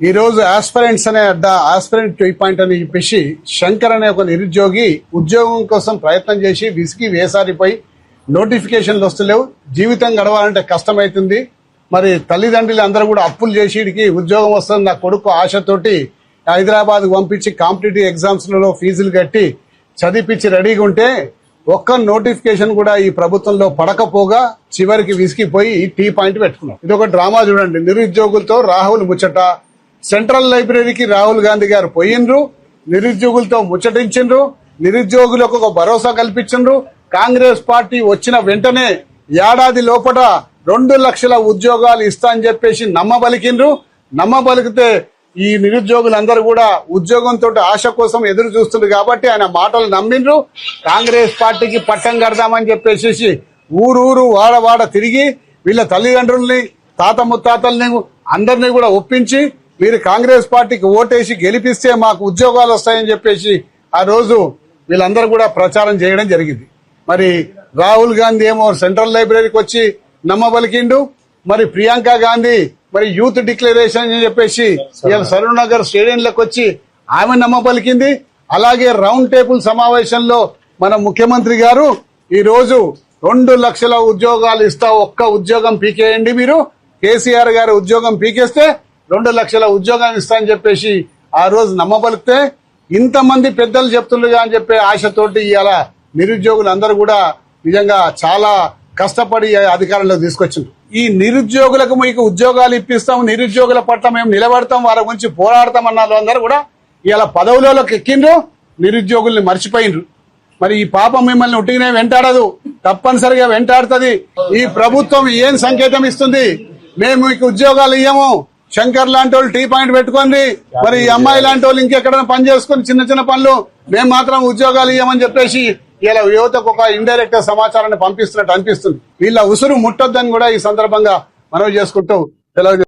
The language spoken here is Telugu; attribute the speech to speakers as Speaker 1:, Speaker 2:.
Speaker 1: ఈ రోజు ఆస్పిరెంట్స్ అనే ఆస్పిరెంట్ టీ పాయింట్ అని చెప్పేసి శంకర్ అనే ఒక నిరుద్యోగి ఉద్యోగం కోసం ప్రయత్నం చేసి విసిగి వేసారిపోయి నోటిఫికేషన్లు వస్తలేవు, జీవితం గడవాలంటే కష్టమైతుంది. మరి తల్లిదండ్రులు అందరూ కూడా అప్పులు చేసి ఉద్యోగం వస్తుంది నా కొడుకు ఆశతోటి హైదరాబాద్ పంపించి కాంపిటేటివ్ ఎగ్జామ్స్ లలో ఫీజులు కట్టి చదివించి రెడీగా ఉంటే ఒక్క నోటిఫికేషన్ కూడా ఈ ప్రభుత్వంలో పడకపోగా చివరికి విసిగిపోయి టీ పాయింట్ పెట్టుకున్నాం. ఇది ఒక డ్రామా చూడండి. నిరుద్యోగులతో రాహుల్ ముచ్చట. సెంట్రల్ లైబ్రరీకి రాహుల్ గాంధీ గారు పోయినరు, నిరుద్యోగులతో ముచ్చటించిండ్రు, నిరుద్యోగులకు ఒక భరోసా కల్పించిండ్రు. కాంగ్రెస్ పార్టీ వచ్చిన వెంటనే ఏడాది లోపల 2 లక్షల ఉద్యోగాలు ఇస్తా అని చెప్పేసి నమ్మబలికిండ్రు. నమ్మబలికితే ఈ నిరుద్యోగులందరూ కూడా ఉద్యోగంతో ఆశ కోసం ఎదురు చూస్తుండ్రు కాబట్టి ఆయన మాటలు నమ్మిండ్రు. కాంగ్రెస్ పార్టీకి పట్టం కడదామని చెప్పేసి ఊరూరు వాడ తిరిగి వీళ్ళ తల్లిదండ్రుల్ని తాత ముత్తాతల్ని అందరినీ కూడా ఒప్పించి మీరు కాంగ్రెస్ పార్టీకి ఓటేసి గెలిపిస్తే మాకు ఉద్యోగాలు వస్తాయని చెప్పేసి ఆ రోజు వీళ్ళందరూ కూడా ప్రచారం చేయడం జరిగింది. మరి రాహుల్ గాంధీ ఏమో సెంట్రల్ లైబ్రరీకి వచ్చి నమ్మబలికిండు. మరి ప్రియాంక గాంధీ మరి యూత్ డిక్లరేషన్ అని చెప్పేసి సరూర్ నగర్ స్టేడియంలోకి వచ్చి ఆమె నమ్మబలికింది. అలాగే రౌండ్ టేబుల్ సమావేశంలో మన ముఖ్యమంత్రి గారు ఈ రోజు 2 లక్షల ఉద్యోగాలు ఇస్తా, ఒక్క ఉద్యోగం పీకేయండి మీరు, కేసీఆర్ గారు ఉద్యోగం పీకేస్తే 2 లక్షల ఉద్యోగాలు ఇస్తా అని చెప్పేసి ఆ రోజు నమ్మబలికితే ఇంతమంది పెద్దలు చెప్తుండగా అని చెప్పే ఆశతోటి ఇవాళ నిరుద్యోగులు అందరూ కూడా నిజంగా చాలా కష్టపడి అధికారంలోకి తీసుకొచ్చింది. ఈ నిరుద్యోగులకు మీకు ఉద్యోగాలు ఇప్పిస్తాం, నిరుద్యోగుల పట్ల మేము నిలబడతాం, వారి గురించి పోరాడతాం అన్న వాళ్ళందరూ కూడా ఇలా పదవులలోకి ఎక్కిండ్రు, నిరుద్యోగుల్ని మర్చిపోయిండ్రు. మరి ఈ పాపం మిమ్మల్ని ఉట్టిగానే వెంటాడదు, తప్పనిసరిగా వెంటాడుతుంది. ఈ ప్రభుత్వం ఏం సంకేతం ఇస్తుంది? మేము మీకు ఉద్యోగాలు ఇయ్యము, శంకర్ లాంటి వాళ్ళు టీ పాయింట్ పెట్టుకోండి, మరి ఈ అమ్మాయి లాంటి వాళ్ళు ఇంకెక్కడైనా పని చేసుకుని చిన్న చిన్న పనులు, మేము మాత్రం ఉద్యోగాలు ఇయ్యమని చెప్పేసి ఇలా యువతకు ఒక ఇండైరెక్ట్ సమాచారాన్ని పంపిస్తున్నట్టు అనిపిస్తుంది. వీళ్ళ ఉసురు ముట్టొద్దని కూడా ఈ సందర్భంగా మనవి చేసుకుంటూ సెలవు.